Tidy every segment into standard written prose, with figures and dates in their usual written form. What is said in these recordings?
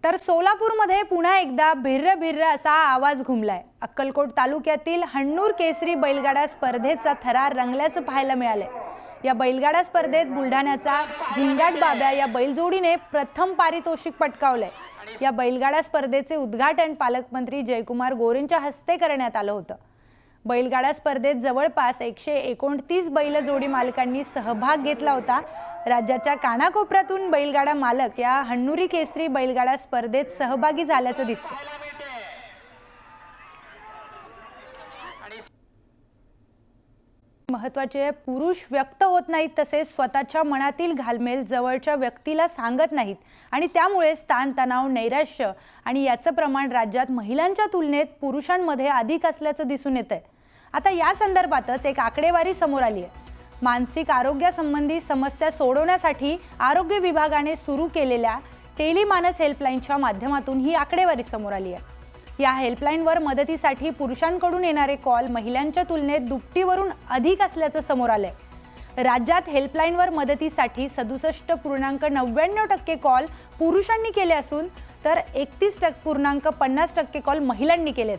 तर सोलापूरमध्ये पुन्हा एकदा भिर्र भिर्र असा आवाज घुमलाय। अक्कलकोट तालुक्यातील हन्नूर केसरी बैलगाडा स्पर्धेचा थरार रंगल्याचं पाहायला मिळालंय। या बैलगाडा स्पर्धेत बुलढाण्याचा झिंगाट बाब्या या बैलजोडीने प्रथम पारितोषिक पटकावलंय। या बैलगाडा स्पर्धेचे उद्घाटन पालकमंत्री जयकुमार गोरेंच्या हस्ते करण्यात आलं होतं। बैलगाडा स्पर्धेत जवळपास 129 बैलजोडी मालकांनी सहभाग घेतला होता। राज्याच्या कानाकोपऱ्यातून बैलगाडा मालक या हन्नूरी केसरी बैलगाडा स्पर्धेत सहभागी झाल्याचं दिसतं। महत्त्वाचे पुरुष व्यक्त होत नाहीत, तसेच स्वतःच्या मनातील घालमेल जवळच्या व्यक्तीला सांगत नाहीत आणि त्यामुळे ताणतणाव, नैराश्य आणि याचं प्रमाण राज्यात महिलांच्या तुलनेत पुरुषांमध्ये अधिक असल्याचं दिसून येतंय। आता या संदर्भातच एक आकडेवारी समोर आली आहे। मानसिक आरोग्यासंबंधी समस्या सोडवण्यासाठी आरोग्य विभागाने सुरू केलेल्या टेलिमानस हेल्पलाईनच्या माध्यमातून ही आकडेवारी समोर आली आहे। या हेल्पलाईनवर मदतीसाठी पुरुषांकडून येणारे कॉल महिलांच्या तुलनेत दुपटीवरून अधिक असल्याचं समोर आलंय। राज्यात हेल्पलाईनवर मदतीसाठी 67.99% कॉल पुरुषांनी केले असून तर 31.50% कॉल महिलांनी केलेत।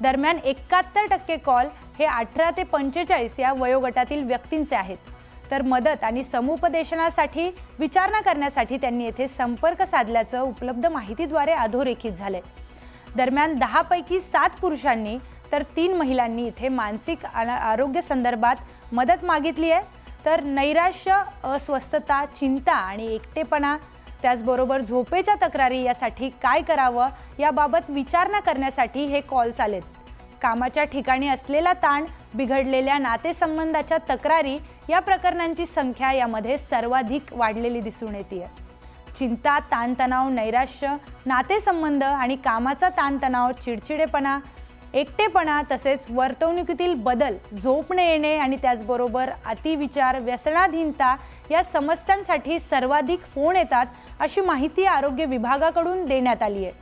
दरम्यान 71% कॉल हे 18 ते 45 या वयोगटातील व्यक्तींचे आहेत। तर मदत आणि समुपदेशनासाठी विचारणा करण्यासाठी त्यांनी येथे संपर्क साधल्याचं उपलब्ध माहितीद्वारे अधोरेखित झाले। दरम्यान 10 पैकी 7 पुरुषांनी तर 3 महिलांनी इथे मानसिक आरोग्य संदर्भात मदत मागितली आहे। तर नैराश्य, अस्वस्थता, चिंता आणि एकटेपणा, त्याचबरोबर झोपेच्या तक्रारी यासाठी काय करावं याबाबत विचारणा करण्यासाठी हे कॉल्स आलेत। कामाच्या ठिकाणी असलेला ताण, बिघडलेल्या नातेसंबंधाच्या तक्रारी या प्रकरणांची संख्या यामध्ये सर्वाधिक वाढलेली दिसून येते। चिंता, ताणतणाव, नैराश्य, नातेसंबंध आणि कामाचा ताणतणाव, चिडचिडेपणा, एकटेपणा तसेच वर्तणुकीतील बदल, झोप न येणे आणि त्याचबरोबर अतिविचार, व्यसनाधीनता या समस्यांसाठी सर्वाधिक फोन येतात अशी माहिती आरोग्य विभागाकडून देण्यात आली आहे।